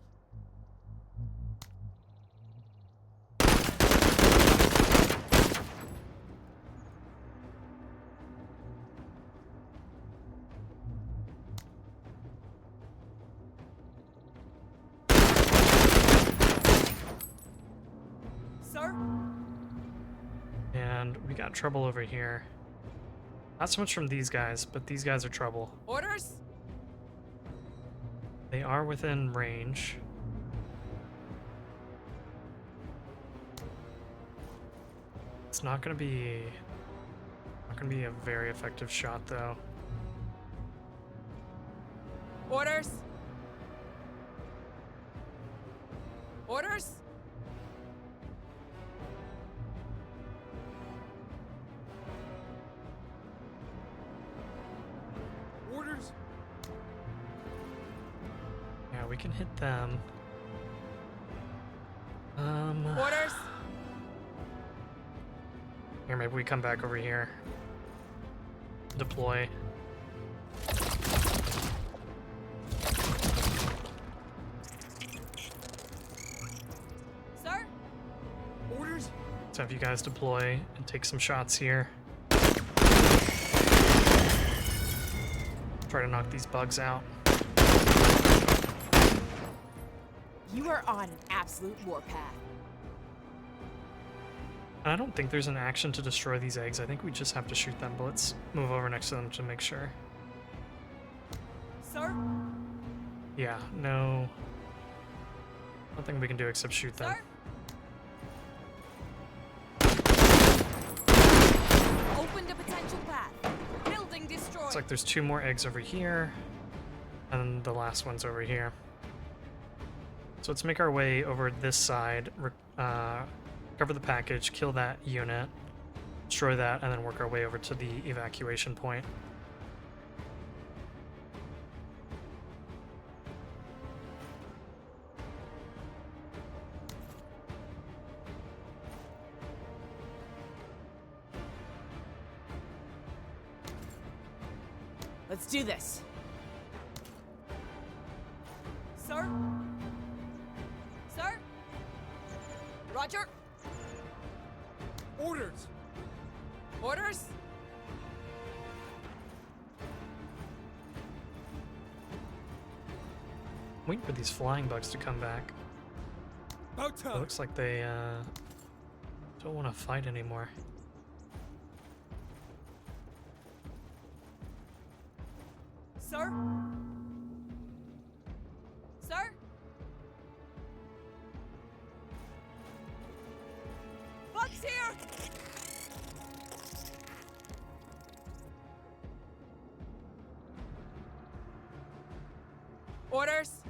Sir? And we got trouble over here. Not so much from these guys, but these guys are trouble. Orders? They are within range. It's not gonna be a very effective shot though. Orders? Orders? Orders? Yeah, we can hit them. Orders? Here, maybe we come back over here. Deploy. Sir? Orders? Let's have you guys deploy and take some shots here. Try to knock these bugs out. You are on an absolute warpath. I don't think there's an action to destroy these eggs. I think we just have to shoot them, but let's move over next to them to make sure. Sir? Yeah, no. Nothing we can do except shoot them. Sir? Opened a potential path. Building destroyed. Looks like there's 2 more eggs over here, and the last one's over here. So let's make our way over this side, cover the package, kill that unit, destroy that, and then work our way over to the evacuation point. Let's do this. Sir? Sir? Roger? Orders! Orders? Waiting for these flying bugs to come back. About It time! looks like they don't want to fight anymore. Sir? Sir? Bugs here! Orders?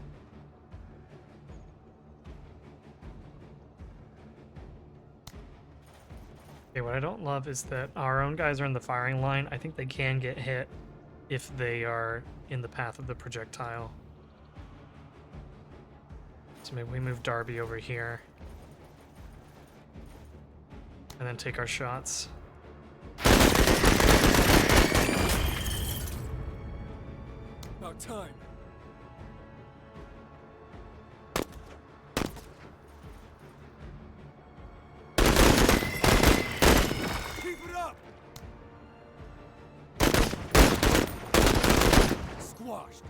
Okay, what I don't love is that our own guys are in the firing line. I think they can get hit if they are in the path of the projectile. So maybe we move Darby over here. And then take our shots. About time. Keep it up! Squashed.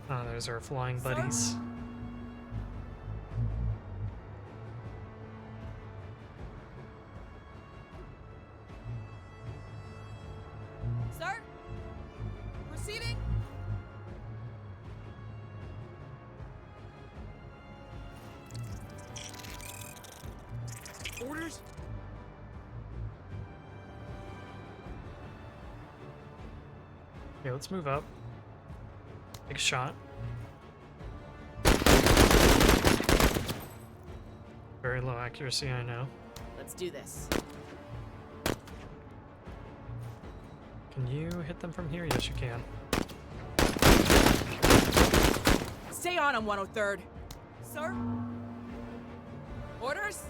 Ah, there's our flying buddies. Sir? Proceeding? Orders? Okay, let's move up. Take a shot. Very low accuracy, I know. Let's do this. Can you hit them from here? Yes, you can. Stay on 103rd. Sir? Orders?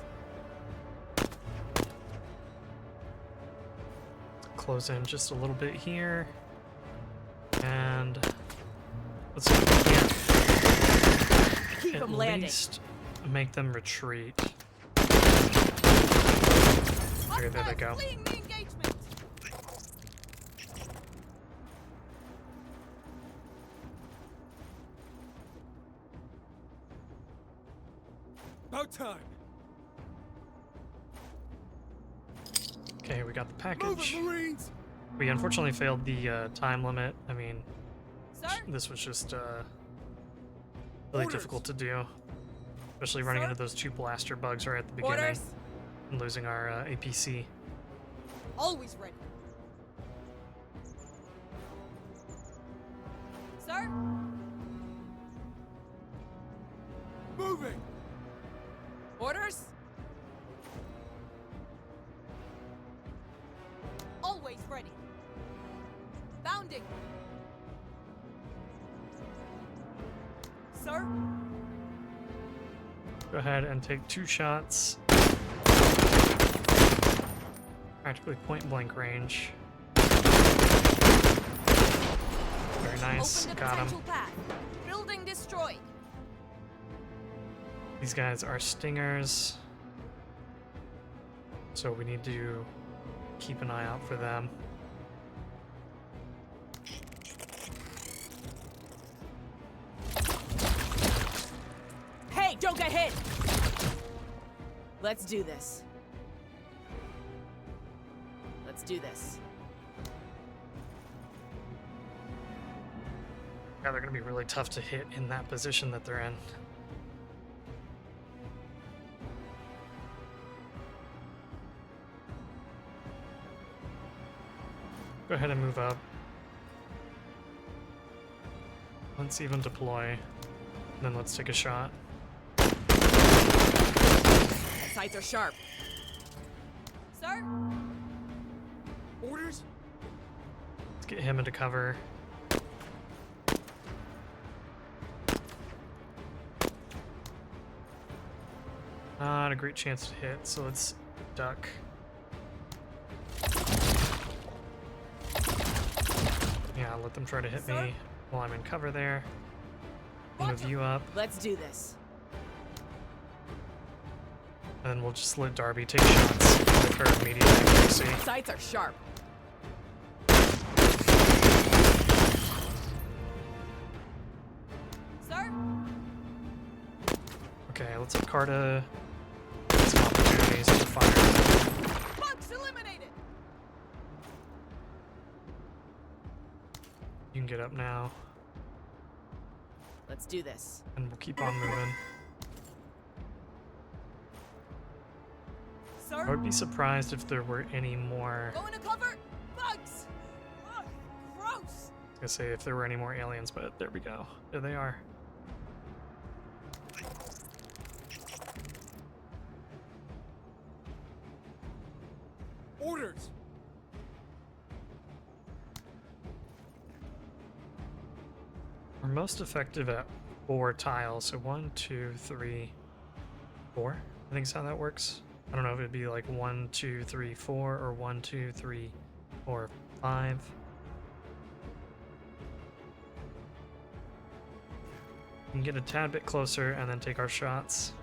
Close in just a little bit here. And let's see if we can Keep at them landing. least make them retreat. Okay, there they go. Fleeing the engagement. About time. Okay, we got the Move package. it, Marines! We unfortunately failed the time limit. I mean, Sir? this was just really Orders. difficult to do. Especially running Sir? into those two blaster bugs right at the beginning Orders? and losing our APC. Always ready. Sir? Moving! Orders? Always ready. Bounding. Sir? Go ahead and take 2 shots. Practically point blank range. Very nice. Open the Got him. potential path. Building destroyed. These guys are stingers. So we need to keep an eye out for them. Hey, don't get hit! Let's do this. Let's do this. Yeah, they're gonna be really tough to hit in that position that they're in. Go ahead and move up. Let's even deploy. And then let's take a shot. Sights are sharp. Sir? Orders? Let's get him into cover. Not a great chance to hit, so let's duck. Yeah, let them try to hit me while I'm in cover there. Move you up, Let's do this. and then we'll just let Darby take shots with her immediate accuracy. Sights are sharp. Sir? Okay, let's have Carta get some opportunities to fire. Bugs eliminated! You can get up now, Let's do this. and we'll keep on moving. Sir? I would be surprised if there were any more. Go into cover! Bugs! Ugh, gross! I was gonna say if there were any more aliens, but there we go. There they are. Orders! We're most effective at 4 tiles, so 1, 2, 3, 4. I think is how that works. I don't know if it'd be like 1, 2, 3, 4, or 1, 2, 3, 4, 5. We can get a tad bit closer and then take our shots.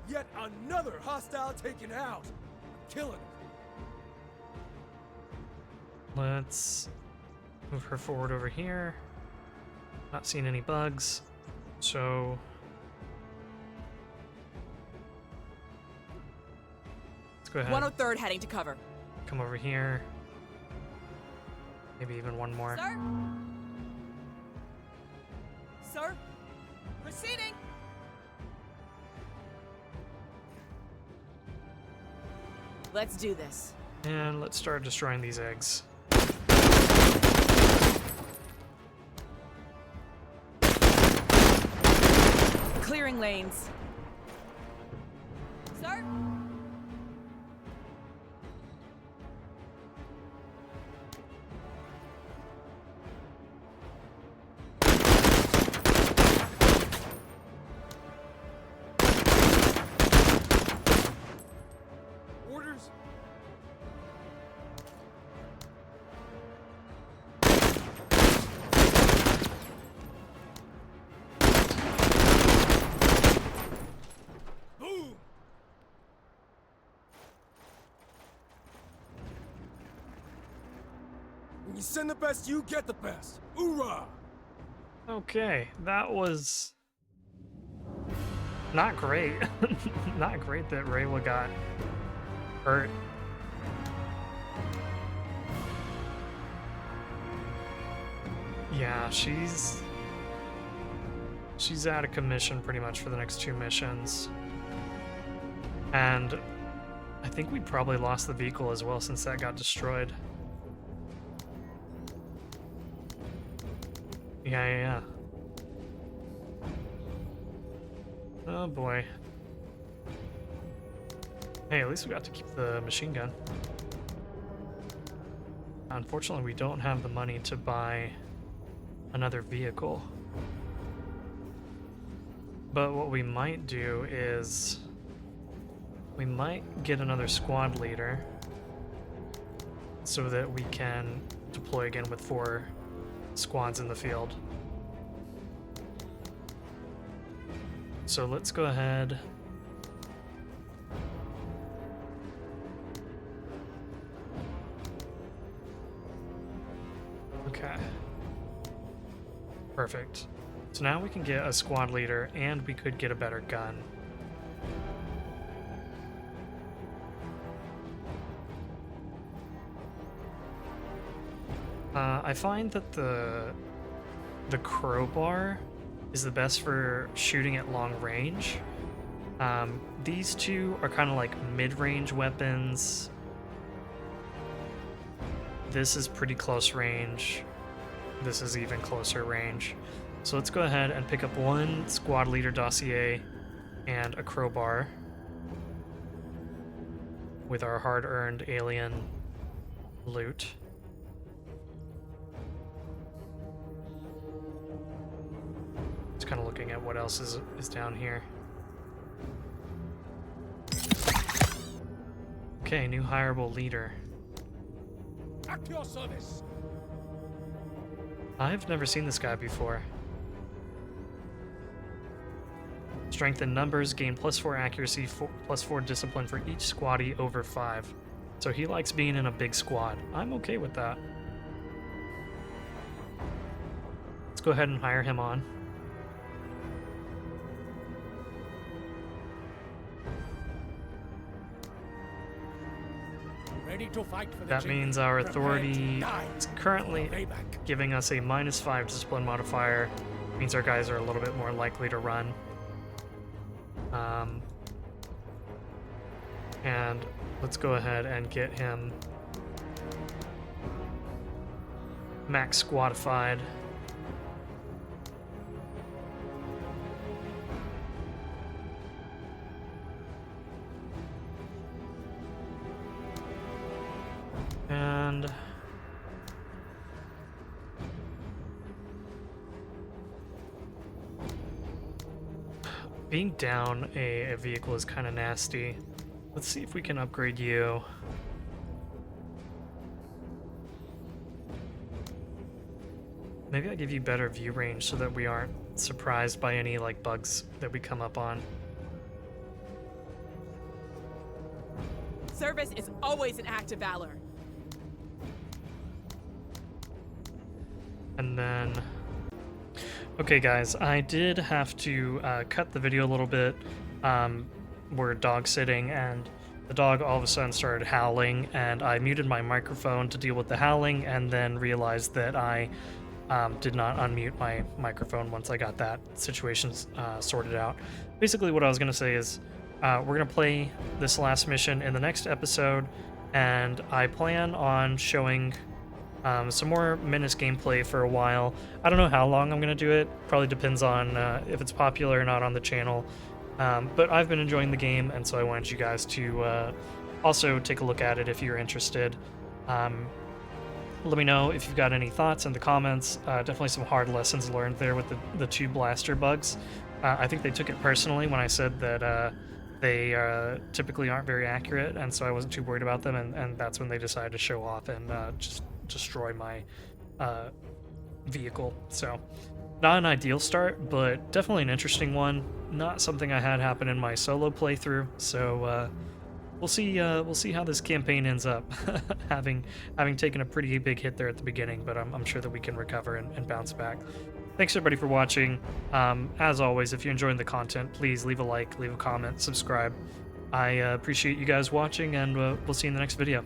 Yet another hostile taken out. I'm killing it. Let's move her forward over here. Not seeing any bugs, so let's go ahead. 103rd heading to cover. Come over here. Maybe even one more. Sir? Sir? Proceeding! Let's do this. And let's start destroying these eggs. Clearing lanes. Sir? Orders? Boom! When you send the best, you get the best. Hoorah! Okay, that was not great. Not great that Rayla got hurt. Yeah, she's out of commission pretty much for the next 2 missions. And I think we probably lost the vehicle as well since that got destroyed. Yeah. Oh boy. Hey, at least we got to keep the machine gun. Unfortunately, we don't have the money to buy another vehicle. But what we might do is we might get another squad leader so that we can deploy again with 4 squads in the field. So let's go ahead. Okay. Perfect. So now we can get a squad leader and we could get a better gun. I find that the crowbar is the best for shooting at long range. These two are kind of like mid-range weapons. This is pretty close range. This is even closer range. So let's go ahead and pick up 1 squad leader dossier and a crowbar with our hard-earned alien loot. Just kind of looking at what else is down here. Okay, new hireable leader. At your service. I've never seen this guy before. Strength in numbers, gain +4 accuracy, +4 discipline for each squaddie over 5. So he likes being in a big squad. I'm okay with that. Let's go ahead and hire him on. Ready to fight for the That champion. means our Prepare to authority die is currently for payback. giving us a -5 discipline modifier. Means our guys are a little bit more likely to run. And let's go ahead and get him max squadified. Being down a vehicle is kind of nasty. Let's see if we can upgrade you. Maybe I give you better view range so that we aren't surprised by any like bugs that we come up on. Service is always an act of valor. And then, okay guys, I did have to cut the video a little bit. We're dog sitting and the dog all of a sudden started howling, and I muted my microphone to deal with the howling and then realized that I did not unmute my microphone once I got that situation sorted out. Basically what I was going to say is we're going to play this last mission in the next episode, and I plan on showing some more Menace gameplay for a while. I don't know how long I'm going to do it. Probably depends on if it's popular or not on the channel. But I've been enjoying the game, and so I wanted you guys to also take a look at it if you're interested. Let me know if you've got any thoughts in the comments. Definitely some hard lessons learned there with the two blaster bugs. I think they took it personally when I said that they typically aren't very accurate, and so I wasn't too worried about them, and that's when they decided to show off and just destroy my vehicle. So not an ideal start, but definitely an interesting one. Not something I had happen in my solo playthrough, so we'll see how this campaign ends up. having taken a pretty big hit there at the beginning, but I'm sure that we can recover and bounce back. Thanks everybody for watching. As always, if you're enjoying the content, please leave a like, leave a comment, subscribe. I appreciate you guys watching, and we'll see you in the next video.